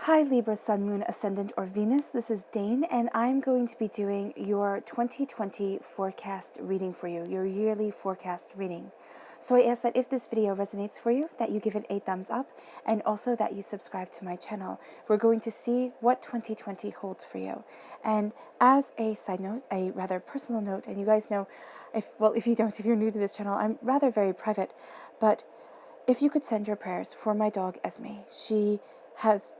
Hi Libra, Sun, Moon, Ascendant, or Venus. This is Dane, and I'm going to be doing your 2020 forecast reading for you, your yearly forecast reading. So I ask that if this video resonates for you, that you give it a thumbs up, and also that you subscribe to my channel. We're going to see what 2020 holds for you. And as a side note, a rather personal note, and you guys know, if you don't, if you're new to this channel, I'm rather very private, but if you could send your prayers for my dog Esme.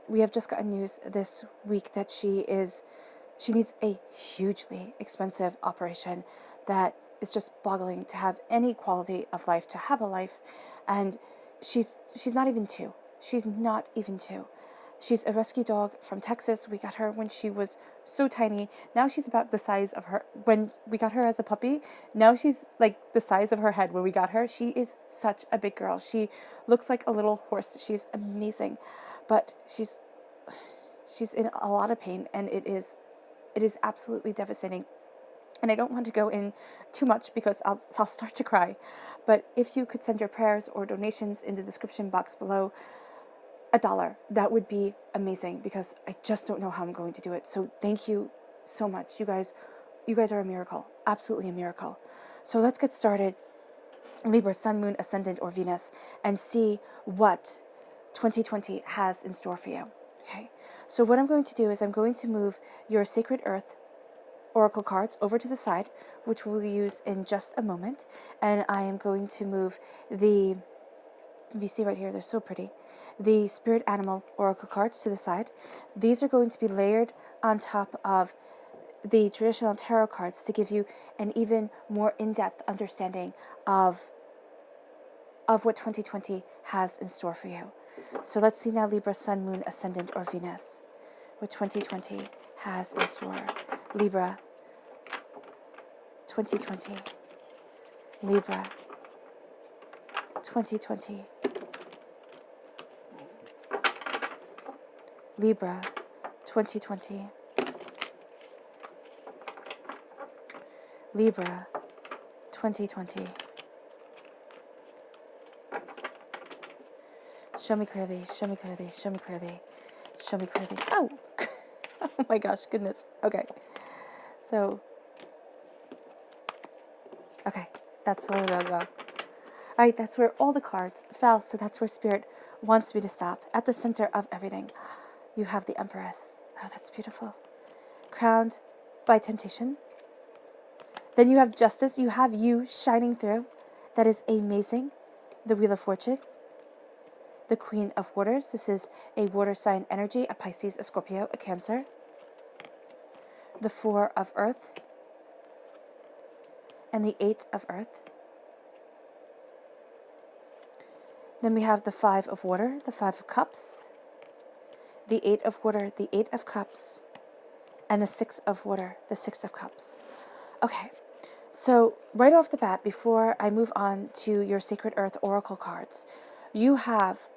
We have just gotten news this week that she needs a hugely expensive operation that is just boggling to have any quality of life, to have a life. And she's not even two. She's not even two. She's a rescue dog from Texas. We got her when she was so tiny. Now she's about the size of her, when we got her as a puppy, now she's like the size of her head when we got her. She is such a big girl. She looks like a little horse. She's amazing. But she's in a lot of pain, and it is absolutely devastating. And I don't want to go in too much because I'll start to cry. But if you could send your prayers or donations in the description box below, $1, that would be amazing, because I just don't know how I'm going to do it. So thank you so much. You guys are a miracle, absolutely a miracle. So let's get started. Libra, Sun, Moon, Ascendant, or Venus, and see what 2020 has in store for you. Okay. So what I'm going to do is I'm going to move your Sacred Earth Oracle cards over to the side, which we'll use in just a moment. And I am going to move if you see right here, they're so pretty, the Spirit Animal Oracle cards to the side. These are going to be layered on top of the traditional tarot cards to give you an even more in-depth understanding of what 2020 has in store for you. So let's see now, Libra, Sun, Moon, Ascendant, or Venus, what 2020 has in store. Libra, 2020. Libra, 2020. Libra, 2020. Libra, 2020. Show me clearly, show me clearly, show me clearly, show me clearly. Oh! Oh my gosh, goodness. Okay. So, okay, that's where they'll go. All right, that's where all the cards fell, so that's where Spirit wants me to stop. At the center of everything, you have the Empress. Oh, that's beautiful. Crowned by temptation. Then you have Justice. You have you shining through. That is amazing. The Wheel of Fortune. The Queen of Waters. This is a water sign energy, a Pisces, a Scorpio, a Cancer. The Four of Earth. And the Eight of Earth. Then we have the Five of Water, the Five of Cups, the Eight of Water, the Eight of Cups, and the Six of Water, the Six of Cups. Okay, so right off the bat, before I move on to your Sacred Earth Oracle cards, you have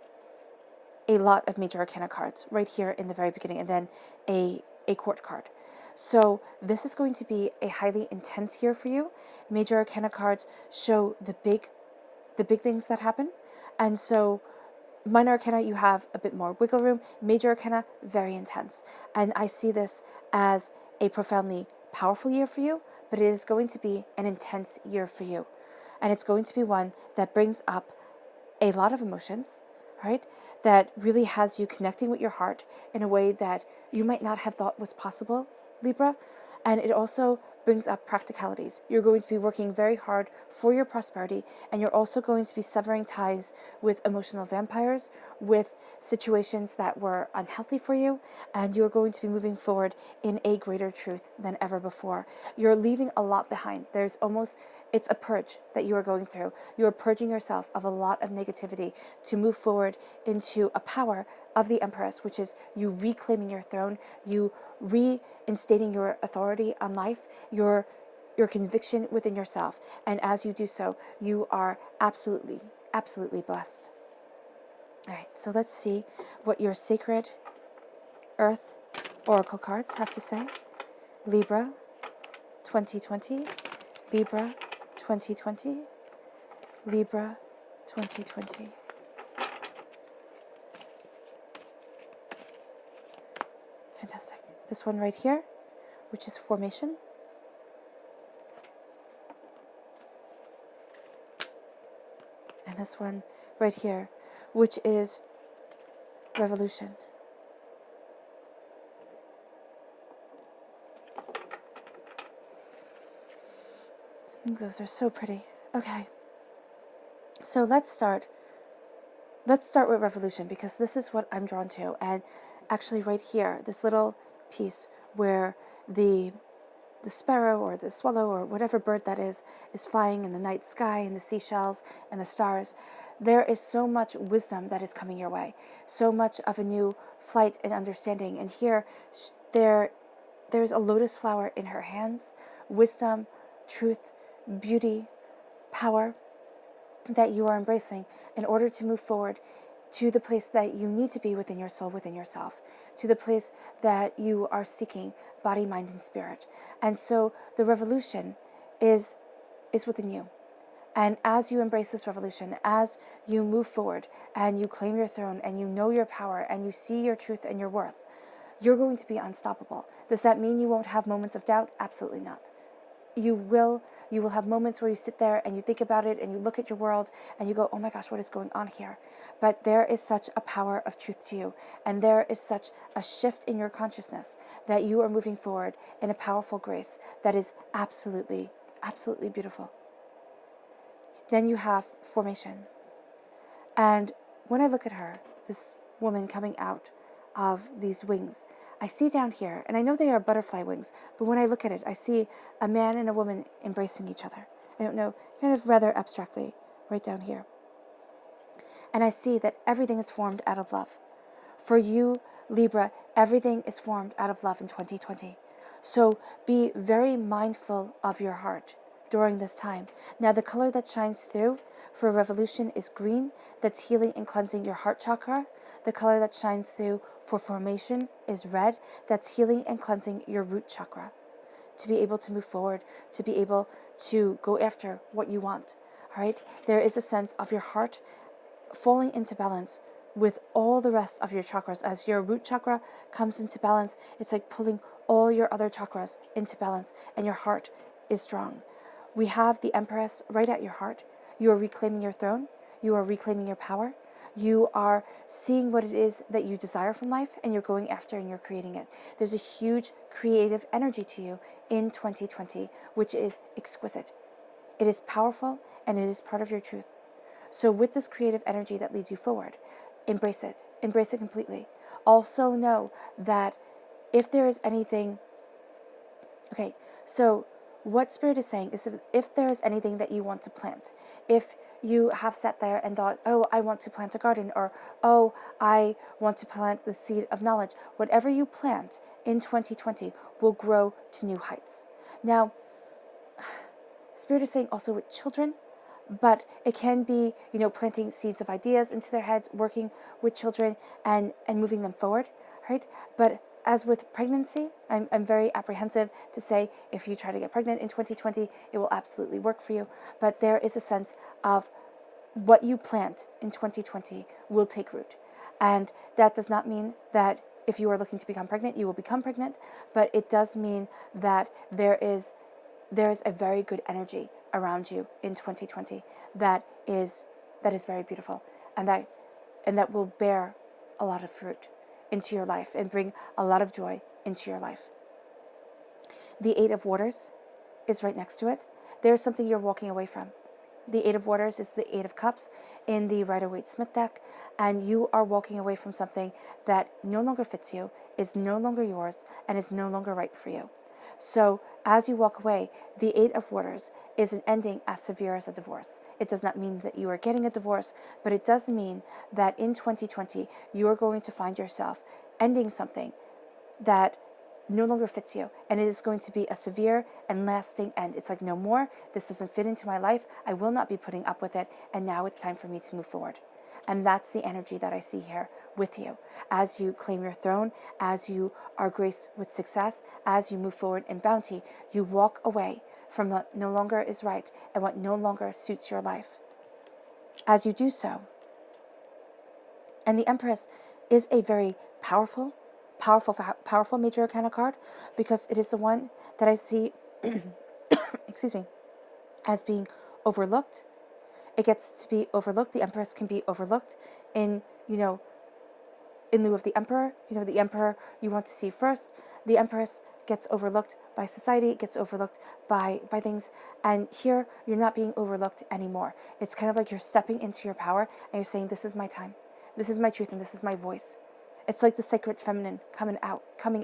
a lot of major arcana cards right here in the very beginning, and then a court card. So this is going to be a highly intense year for you. Major arcana cards show the big things that happen. And so minor arcana, you have a bit more wiggle room. Major arcana, very intense. And I see this as a profoundly powerful year for you, but it is going to be an intense year for you. And it's going to be one that brings up a lot of emotions, right? That really has you connecting with your heart in a way that you might not have thought was possible, Libra. And it also brings up practicalities. You're going to be working very hard for your prosperity, and you're also going to be severing ties with emotional vampires, with situations that were unhealthy for you, and you're going to be moving forward in a greater truth than ever before. You're leaving a lot behind. It's a purge that you are going through. You are purging yourself of a lot of negativity to move forward into a power of the Empress, which is you reclaiming your throne, you reinstating your authority on life, your conviction within yourself. And as you do so, you are absolutely, absolutely blessed. All right, so let's see what your Sacred Earth Oracle cards have to say. Libra, 2020. Libra, 2020. Libra, 2020. Fantastic. This one right here, which is formation. And this one right here, which is revolution. I think those are so pretty. Okay. So let's start with revolution, because this is what I'm drawn to. And actually right here, this little piece where the sparrow or the swallow or whatever bird that is flying in the night sky, and the seashells and the stars, there is so much wisdom that is coming your way, so much of a new flight and understanding. And here, there's a lotus flower in her hands, wisdom, truth, beauty, power that you are embracing in order to move forward to the place that you need to be within your soul, within yourself, to the place that you are seeking, body, mind, and spirit. And so the revolution is within you. And as you embrace this revolution, as you move forward and you claim your throne and you know your power and you see your truth and your worth, you're going to be unstoppable. Does that mean you won't have moments of doubt? Absolutely not. You will have moments where you sit there and you think about it and you look at your world and you go, oh my gosh, what is going on here? But there is such a power of truth to you, and there is such a shift in your consciousness that you are moving forward in a powerful grace that is absolutely, absolutely beautiful. Then you have formation. And when I look at her, this woman coming out of these wings, I see down here, and I know they are butterfly wings, but when I look at it, I see a man and a woman embracing each other. I don't know, kind of rather abstractly, right down here. And I see that everything is formed out of love. For you, Libra, everything is formed out of love in 2020. So be very mindful of your heart during this time. Now, the color that shines through for revolution is green. That's healing and cleansing your heart chakra. The color that shines through for formation is red. That's healing and cleansing your root chakra. To be able to move forward, to be able to go after what you want. All right? There is a sense of your heart falling into balance with all the rest of your chakras. As your root chakra comes into balance, it's like pulling all your other chakras into balance, and your heart is strong. We have the Empress right at your heart. You are reclaiming your throne. You are reclaiming your power. You are seeing what it is that you desire from life, and you're going after and you're creating it. There's a huge creative energy to you in 2020, which is exquisite. It is powerful, and it is part of your truth. So with this creative energy that leads you forward, embrace it. Embrace it completely. Also know that if there is anything... Okay, so what Spirit is saying is, if there is anything that you want to plant, if you have sat there and thought, oh, I want to plant a garden, or, oh, I want to plant the seed of knowledge, whatever you plant in 2020 will grow to new heights. Now, Spirit is saying also with children, but it can be, planting seeds of ideas into their heads, working with children and moving them forward, right? But as with pregnancy, I'm very apprehensive to say if you try to get pregnant in 2020, it will absolutely work for you. But there is a sense of what you plant in 2020 will take root. And that does not mean that if you are looking to become pregnant, you will become pregnant, but it does mean that there is a very good energy around you in 2020 that is very beautiful, and that will bear a lot of fruit into your life and bring a lot of joy into your life. The Eight of Waters is right next to it. There's something you're walking away from. The Eight of Waters is the Eight of Cups in the Rider-Waite-Smith deck, and you are walking away from something that no longer fits you, is no longer yours, and is no longer right for you. So as you walk away, the Eight of Waters is an ending as severe as a divorce. It does not mean that you are getting a divorce, but it does mean that in 2020, you are going to find yourself ending something that no longer fits you. And it is going to be a severe and lasting end. It's like, no more. This doesn't fit into my life. I will not be putting up with it. And now it's time for me to move forward. And that's the energy that I see here with you. As you claim your throne, as you are graced with success, as you move forward in bounty, you walk away from what no longer is right and what no longer suits your life. As you do so, and the Empress is a very powerful, powerful major arcana card, because it is the one that I see, excuse me, as being overlooked. It gets to be overlooked. The Empress can be overlooked in, in lieu of the Emperor. The Emperor you want to see first. The Empress gets overlooked by society, gets overlooked by things, and here you're not being overlooked anymore. It's kind of like you're stepping into your power and you're saying, this is my time, this is my truth, and this is my voice. It's like the sacred feminine coming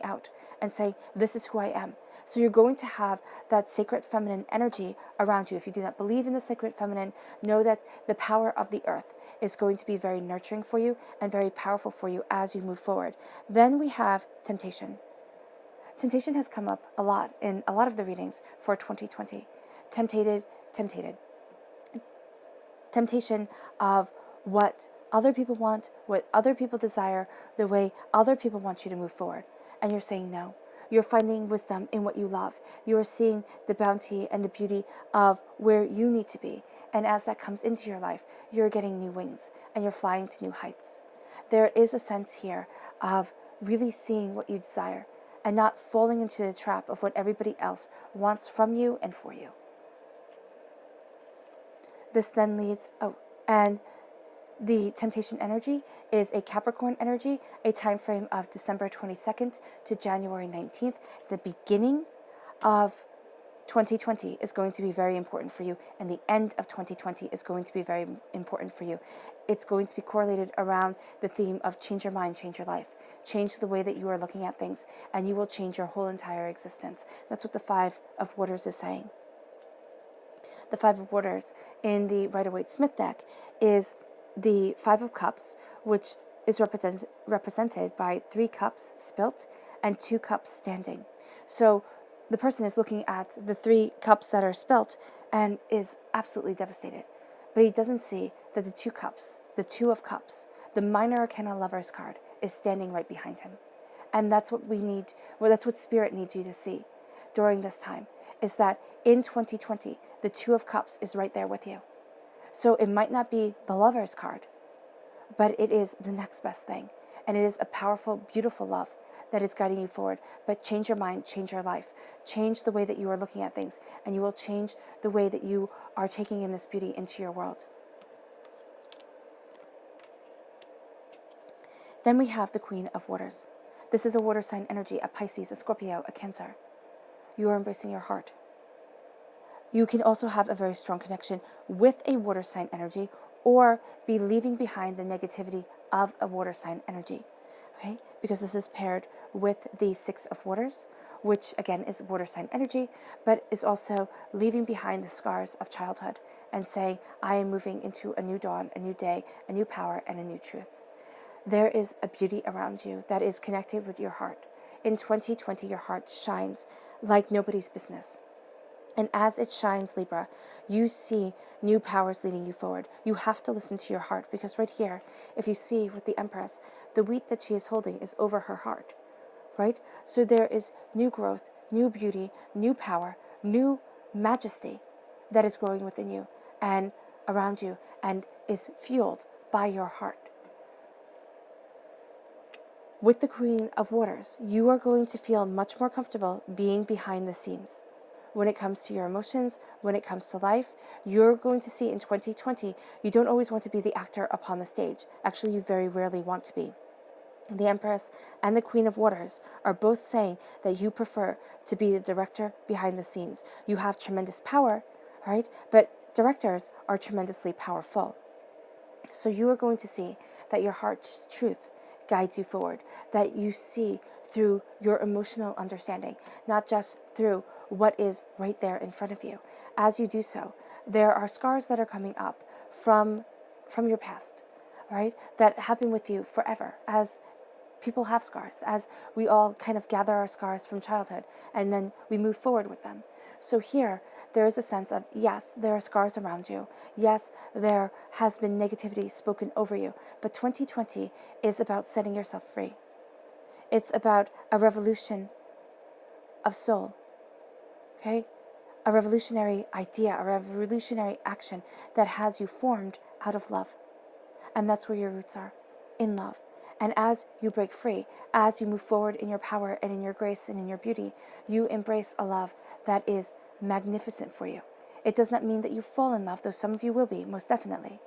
out and saying, this is who I am. So you're going to have that sacred feminine energy around you. If you do not believe in the sacred feminine, know that the power of the earth is going to be very nurturing for you and very powerful for you as you move forward. Then we have temptation. Temptation has come up a lot in a lot of the readings for 2020. Tempted. Temptation of what other people want, what other people desire, the way other people want you to move forward. And you're saying no. You're finding wisdom in what you love. You are seeing the bounty and the beauty of where you need to be. And as that comes into your life, you're getting new wings and you're flying to new heights. There is a sense here of really seeing what you desire and not falling into the trap of what everybody else wants from you and for you. This then leads, and the temptation energy is a Capricorn energy, a time frame of December 22nd to January 19th. The beginning of 2020 is going to be very important for you, and the end of 2020 is going to be very important for you. It's going to be correlated around the theme of change your mind, change your life. Change the way that you are looking at things, and you will change your whole entire existence. That's what the Five of Waters is saying. The Five of Waters in the Rider-Waite-Smith deck is the Five of Cups, which is represented by 3 cups spilt and 2 cups standing. So the person is looking at the 3 cups that are spilt and is absolutely devastated. But he doesn't see that the 2 cups, the Two of Cups, the Minor Arcana Lovers card, is standing right behind him. And that's what we need, that's what Spirit needs you to see during this time, is that in 2020, the Two of Cups is right there with you. So it might not be the Lover's card, but it is the next best thing. And it is a powerful, beautiful love that is guiding you forward. But change your mind, change your life. Change the way that you are looking at things, and you will change the way that you are taking in this beauty into your world. Then we have the Queen of Waters. This is a water sign energy, a Pisces, a Scorpio, a Cancer. You are embracing your heart. You can also have a very strong connection with a water sign energy, or be leaving behind the negativity of a water sign energy, okay? Because this is paired with the Six of Waters, which again is water sign energy, but is also leaving behind the scars of childhood and saying, I am moving into a new dawn, a new day, a new power, and a new truth. There is a beauty around you that is connected with your heart. In 2020, your heart shines like nobody's business. And as it shines, Libra, you see new powers leading you forward. You have to listen to your heart, because right here, if you see with the Empress, the wheat that she is holding is over her heart, right? So there is new growth, new beauty, new power, new majesty that is growing within you and around you, and is fueled by your heart. With the Queen of Waters, you are going to feel much more comfortable being behind the scenes. When it comes to your emotions, when it comes to life, you're going to see in 2020, you don't always want to be the actor upon the stage. Actually, you very rarely want to be. The Empress and the Queen of Waters are both saying that you prefer to be the director behind the scenes. You have tremendous power, right? But directors are tremendously powerful. So you are going to see that your heart's truth guides you forward, that you see through your emotional understanding, not just through what is right there in front of you. As you do so, there are scars that are coming up from your past, right? That have been with you forever, as people have scars, as we all kind of gather our scars from childhood and then we move forward with them. So here, there is a sense of, yes, there are scars around you. Yes, there has been negativity spoken over you. But 2020 is about setting yourself free. It's about a revolution of soul, okay? A revolutionary idea, a revolutionary action that has you formed out of love. And that's where your roots are, in love. And as you break free, as you move forward in your power and in your grace and in your beauty, you embrace a love that is magnificent for you. It does not mean that you fall in love, though some of you will be, most definitely.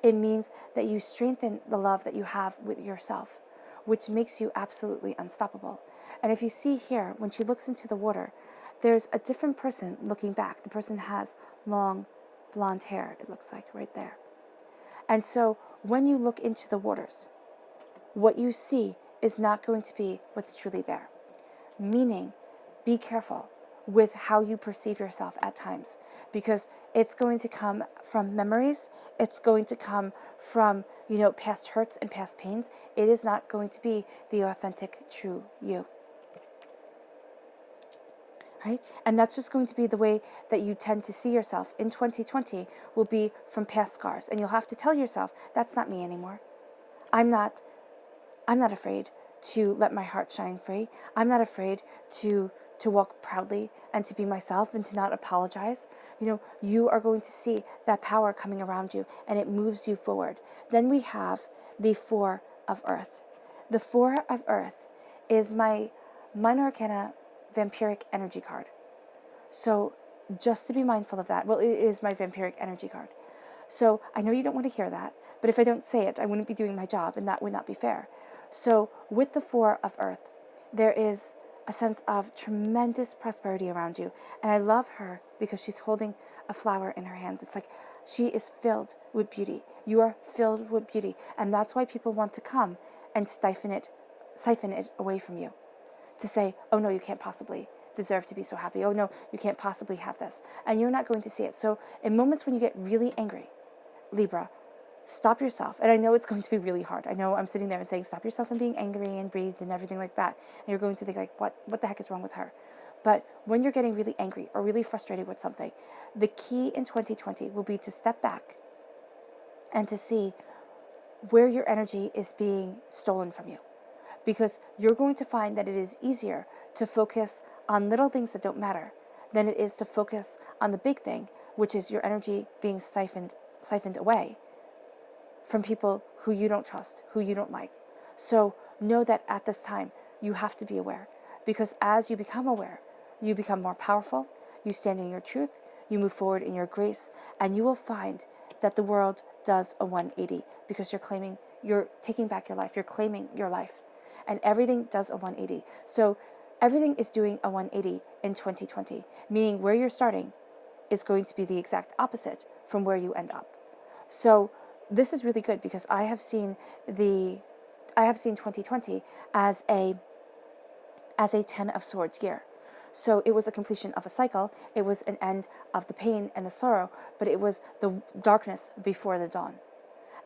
It means that you strengthen the love that you have with yourself, which makes you absolutely unstoppable. And if you see here, when she looks into the water, there's a different person looking back. The person has long blonde hair, it looks like, right there. And so when you look into the waters, what you see is not going to be what's truly there. Meaning, be careful with how you perceive yourself at times, because it's going to come from memories. It's going to come from, past hurts and past pains. It is not going to be the authentic, true you. Right? And that's just going to be the way that you tend to see yourself in 2020 will be from past scars. And you'll have to tell yourself, that's not me anymore. I'm not afraid to let my heart shine free. I'm not afraid to walk proudly and to be myself and to not apologize. You are going to see that power coming around you, and it moves you forward. Then we have the Four of Earth. The Four of Earth is my Minor Arcana vampiric energy card. So just to be mindful of that. Well, it is my vampiric energy card. So I know you don't want to hear that, but if I don't say it, I wouldn't be doing my job, and that would not be fair. So with the Four of Earth, there is a sense of tremendous prosperity around you. And I love her because she's holding a flower in her hands. It's like she is filled with beauty. You are filled with beauty. And that's why people want to come and siphon it away from you. To say, oh no, you can't possibly deserve to be so happy. Oh no, you can't possibly have this. And you're not going to see it. So in moments when you get really angry, Libra, stop yourself. And I know it's going to be really hard. I know I'm sitting there and saying, stop yourself from being angry and breathe and everything like that. And you're going to think like, what the heck is wrong with her? But when you're getting really angry or really frustrated with something, the key in 2020 will be to step back and to see where your energy is being stolen from you. Because you're going to find that it is easier to focus on little things that don't matter than it is to focus on the big thing, which is your energy being siphoned away from people who you don't trust, who you don't like. So know that at this time, you have to be aware. Because as you become aware, you become more powerful, you stand in your truth, you move forward in your grace, and you will find that the world does a 180 because you're taking back your life, you're claiming your life. And everything does a 180. So everything is doing a 180 in 2020, meaning where you're starting is going to be the exact opposite from where you end up. So this is really good because I have seen 2020 as a 10 of Swords year. So it was a completion of a cycle. It was an end of the pain and the sorrow, but it was the darkness before the dawn.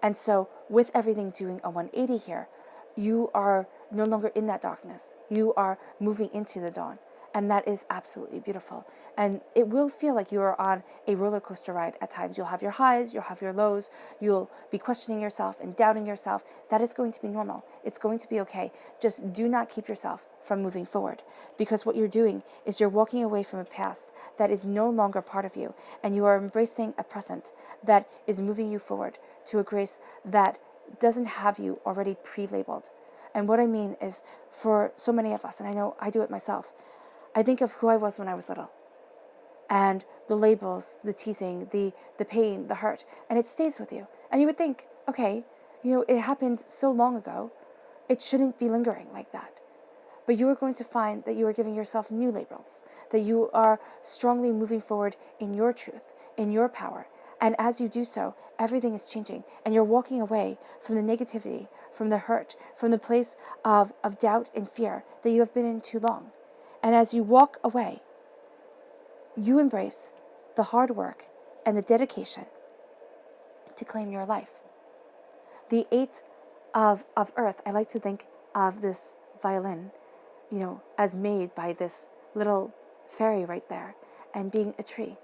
And so with everything doing a 180 here, you are no longer in that darkness. You are moving into the dawn. And that is absolutely beautiful. And it will feel like you are on a roller coaster ride at times. You'll have your highs, you'll have your lows, you'll be questioning yourself and doubting yourself. That is going to be normal. It's going to be okay. Just do not keep yourself from moving forward. Because what you're doing is you're walking away from a past that is no longer part of you. And you are embracing a present that is moving you forward to a grace that doesn't have you already pre-labeled. And what I mean is, for so many of us, and I know I do it myself, I think of who I was when I was little. And the labels, the teasing, the pain, the hurt, and it stays with you. And you would think, okay, it happened so long ago, it shouldn't be lingering like that. But you are going to find that you are giving yourself new labels, that you are strongly moving forward in your truth, in your power. And as you do so, everything is changing. And you're walking away from the negativity, from the hurt, from the place of doubt and fear that you have been in too long. And as you walk away, you embrace the hard work and the dedication to claim your life. The 8 of Earth, I like to think of this violin, as made by this little fairy right there, and being a tree.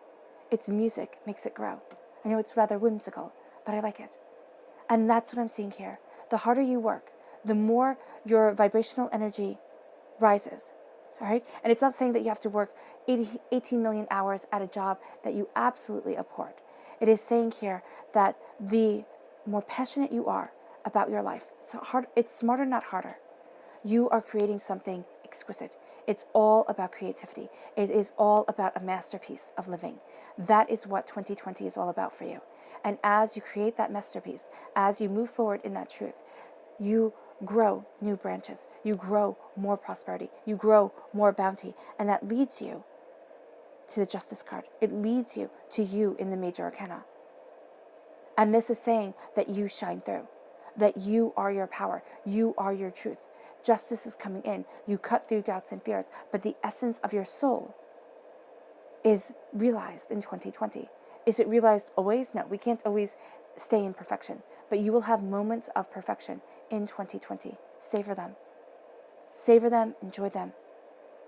Its music makes it grow. I know it's rather whimsical, but I like it. And that's what I'm seeing here. The harder you work, the more your vibrational energy rises. All right? And it's not saying that you have to work 18 million hours at a job that you absolutely abhorred. It is saying here that the more passionate you are about your life. It's smarter, not harder. You are creating something exquisite. It's all about creativity. It is all about a masterpiece of living. That is what 2020 is all about for you. And as you create that masterpiece, as you move forward in that truth, you grow new branches. You grow more prosperity. You grow more bounty. And that leads you to the Justice card. It leads you to you in the major arcana. And this is saying that you shine through, that you are your power. You are your truth. Justice is coming in. You cut through doubts and fears, but the essence of your soul is realized in 2020. Is it realized always? No, we can't always stay in perfection, but you will have moments of perfection in 2020. Savor them. Savor them, enjoy them,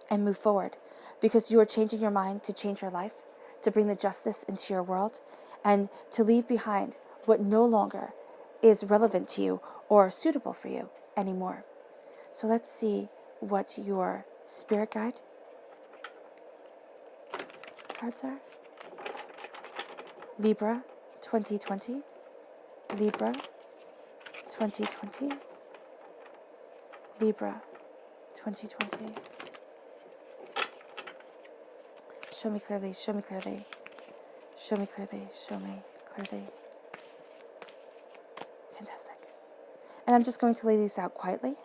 and move forward, because you are changing your mind to change your life, to bring the justice into your world, and to leave behind what no longer is relevant to you or suitable for you anymore. So let's see what your spirit guide cards are. Libra 2020. Libra 2020. Libra 2020. Show me clearly, show me clearly. Show me clearly, show me clearly. Fantastic. And I'm just going to lay these out quietly.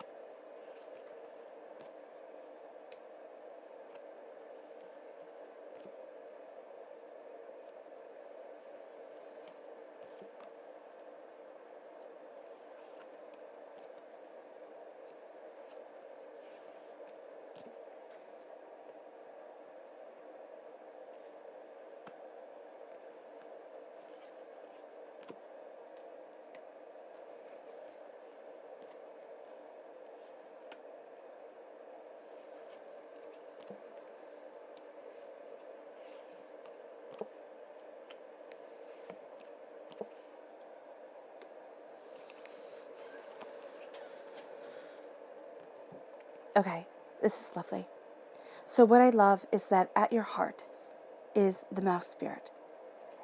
Okay, this is lovely. So what I love is that at your heart is the mouse spirit.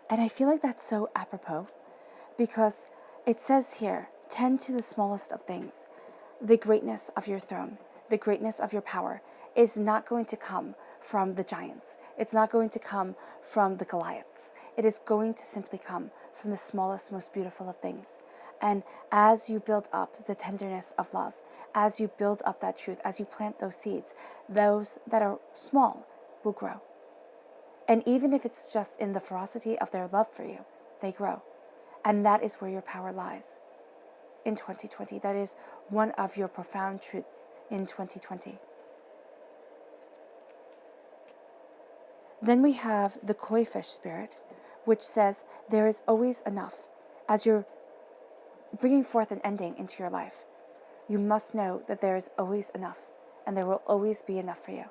And I feel like that's so apropos, because it says here, tend to the smallest of things. The greatness of your throne, the greatness of your power is not going to come from the giants. It's not going to come from the Goliaths. It is going to simply come from the smallest, most beautiful of things. And as you build up the tenderness of love, as you build up that truth, as you plant those seeds, those that are small will grow. And even if it's just in the ferocity of their love for you, they grow. And that is where your power lies in 2020. That is one of your profound truths in 2020. Then we have the koi fish spirit, which says there is always enough. As you're bringing forth an ending into your life, you must know that there is always enough, and there will always be enough for you.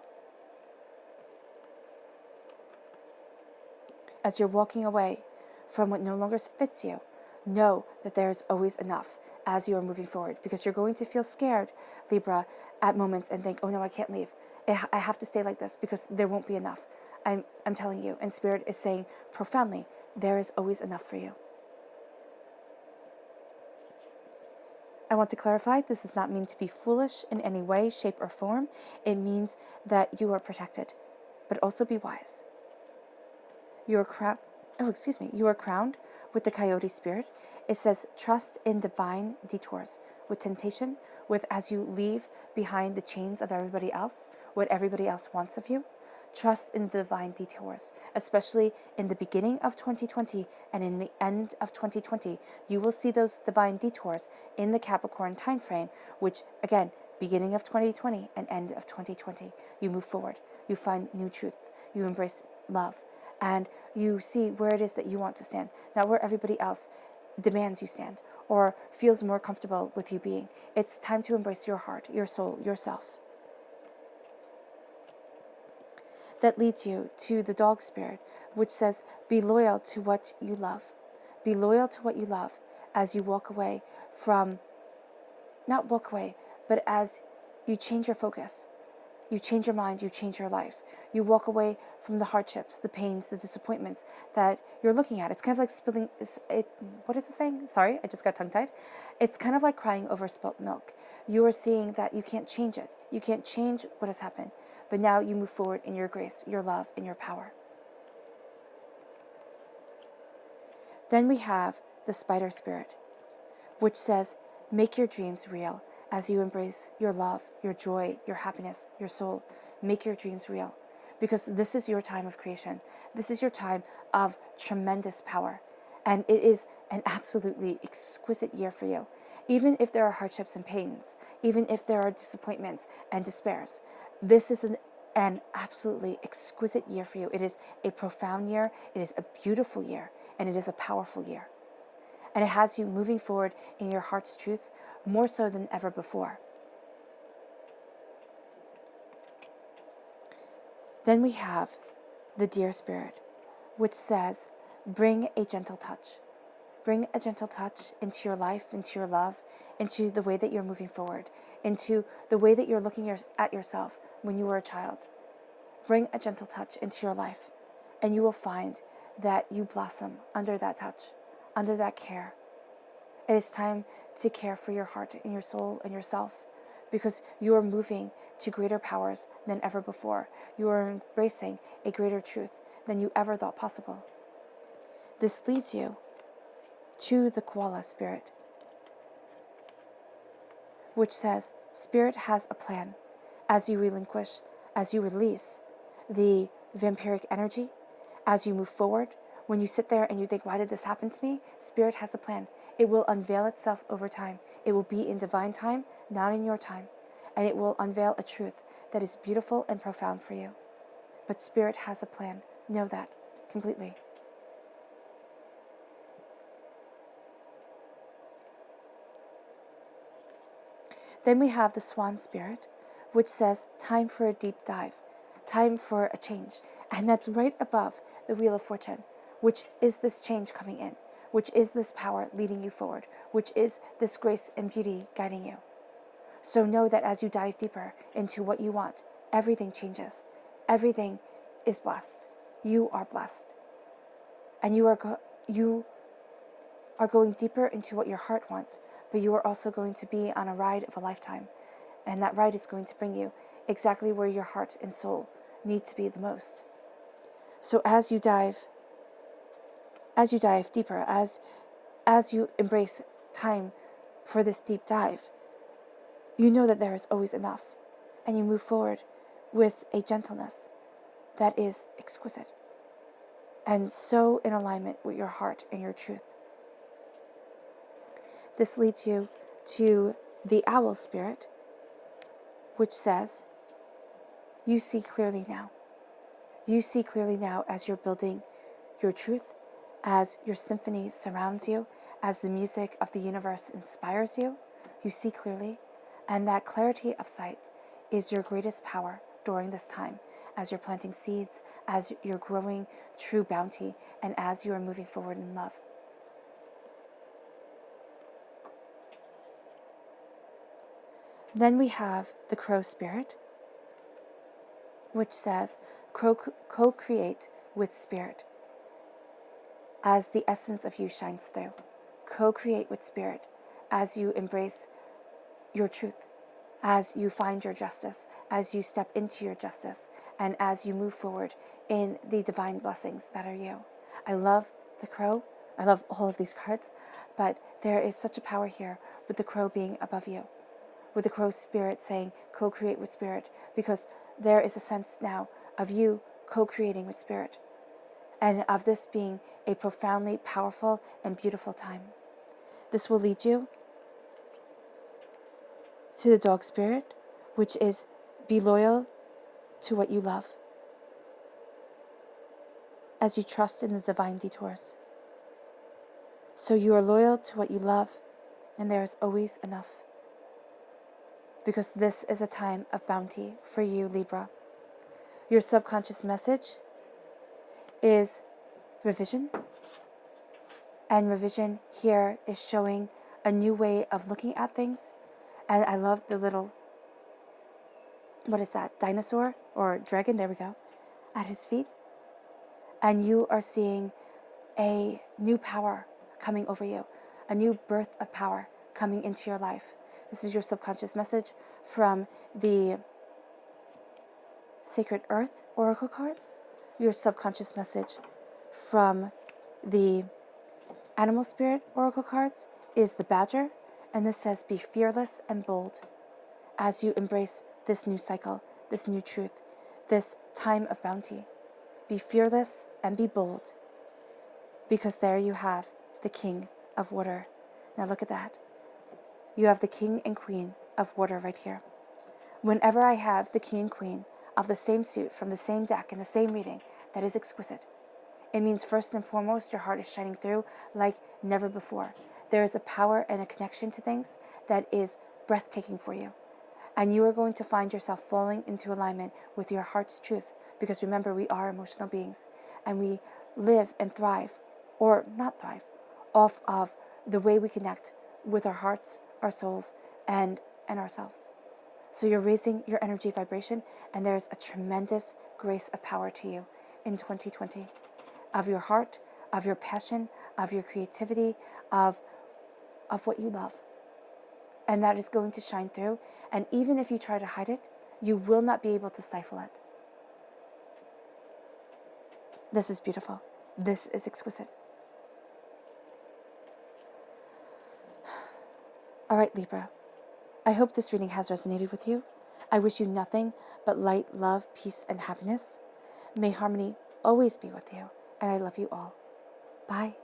As you're walking away from what no longer fits you, know that there is always enough as you are moving forward, because you're going to feel scared, Libra, at moments and think, oh no, I can't leave. I have to stay like this because there won't be enough. I'm telling you, and Spirit is saying profoundly, there is always enough for you. I want to clarify, this does not mean to be foolish in any way, shape, or form. It means that you are protected, but also be wise. You are crowned with the coyote spirit. It says, trust in divine detours with temptation, with as you leave behind the chains of everybody else, what everybody else wants of you. Trust in the divine detours, especially in the beginning of 2020 and in the end of 2020. You will see those divine detours in the Capricorn time frame, which, again, beginning of 2020 and end of 2020. You move forward. You find new truths. You embrace love. And you see where it is that you want to stand, not where everybody else demands you stand or feels more comfortable with you being. It's time to embrace your heart, your soul, yourself. That leads you to the dog spirit, which says, be loyal to what you love. Be loyal to what you love as you walk away from, not walk away, but as you change your focus. You change your mind, you change your life. You walk away from the hardships, the pains, the disappointments that you're looking at. It's kind of like spilling, what is the saying? Sorry, I just got tongue-tied. It's kind of like crying over spilt milk. You are seeing that you can't change it. You can't change what has happened. But now you move forward in your grace, your love, and your power. Then we have the spider spirit, which says, make your dreams real as you embrace your love, your joy, your happiness, your soul. Make your dreams real, because this is your time of creation. This is your time of tremendous power, and it is an absolutely exquisite year for you. Even if there are hardships and pains, even if there are disappointments and despairs, this is an absolutely exquisite year for you. It is a profound year, it is a beautiful year, and it is a powerful year. And it has you moving forward in your heart's truth more so than ever before. Then we have the deer spirit, which says, bring a gentle touch. Bring a gentle touch into your life, into your love, into the way that you're moving forward, into the way that you're looking at yourself when you were a child. Bring a gentle touch into your life, and you will find that you blossom under that touch, under that care. It is time to care for your heart and your soul and yourself, because you are moving to greater powers than ever before. You are embracing a greater truth than you ever thought possible. This leads you to the koala spirit, which says, spirit has a plan. As you relinquish, as you release the vampiric energy, as you move forward, when you sit there and you think, why did this happen to me? Spirit has a plan. It will unveil itself over time. It will be in divine time, not in your time. And it will unveil a truth that is beautiful and profound for you. But Spirit has a plan. Know that completely. Then we have the swan spirit, which says, time for a deep dive, time for a change. And that's right above the Wheel of Fortune, which is this change coming in, which is this power leading you forward, which is this grace and beauty guiding you. So know that as you dive deeper into what you want, everything changes. Everything is blessed. You are blessed. And you are going deeper into what your heart wants, but you are also going to be on a ride of a lifetime. And that ride is going to bring you exactly where your heart and soul need to be the most. So as you dive deeper, as you embrace time for this deep dive, you know that there is always enough, and you move forward with a gentleness that is exquisite and so in alignment with your heart and your truth. This leads you to the owl spirit, which says, you see clearly now. You see clearly now as you're building your truth, as your symphony surrounds you, as the music of the universe inspires you. You see clearly, and that clarity of sight is your greatest power during this time, as you're planting seeds, as you're growing true bounty, and as you are moving forward in love. Then we have the crow spirit, which says, co-create with spirit as the essence of you shines through. Co-create with spirit as you embrace your truth, as you find your justice, as you step into your justice, and as you move forward in the divine blessings that are you. I love the crow. I love all of these cards, but there is such a power here with the crow being above you, with the crow spirit saying co-create with spirit, because there is a sense now of you co-creating with spirit, and of this being a profoundly powerful and beautiful time. This will lead you to the dog spirit, which is be loyal to what you love, as you trust in the divine detours. So you are loyal to what you love, and there is always enough, because this is a time of bounty for you, Libra. Your subconscious message is revision, and revision here is showing a new way of looking at things. And I love the little what is that, dinosaur or dragon, there we go, at his feet. And you are seeing a new power coming over you, a new birth of power coming into your life. This is your subconscious message from the Sacred Earth Oracle cards, your subconscious message from the Animal Spirit Oracle cards is the Badger, and this says, be fearless and bold as you embrace this new cycle, this new truth, this time of bounty. Be fearless and be bold, because there you have the King of Water. Now look at that. You have the King and Queen of Water right here. Whenever I have the King and Queen of the same suit from the same deck in the same reading, that is exquisite. It means first and foremost, your heart is shining through like never before. There is a power and a connection to things that is breathtaking for you. And you are going to find yourself falling into alignment with your heart's truth. Because remember, we are emotional beings. And we live and thrive, or not thrive, off of the way we connect with our hearts, our souls, and ourselves. So you're raising your energy vibration, and there's a tremendous grace of power to you in 2020. Of your heart, of your passion, of your creativity, of what you love. And that is going to shine through. And even if you try to hide it, you will not be able to stifle it. This is beautiful. This is exquisite. All right, Libra. I hope this reading has resonated with you. I wish you nothing but light, love, peace, and happiness. May harmony always be with you. And I love you all. Bye.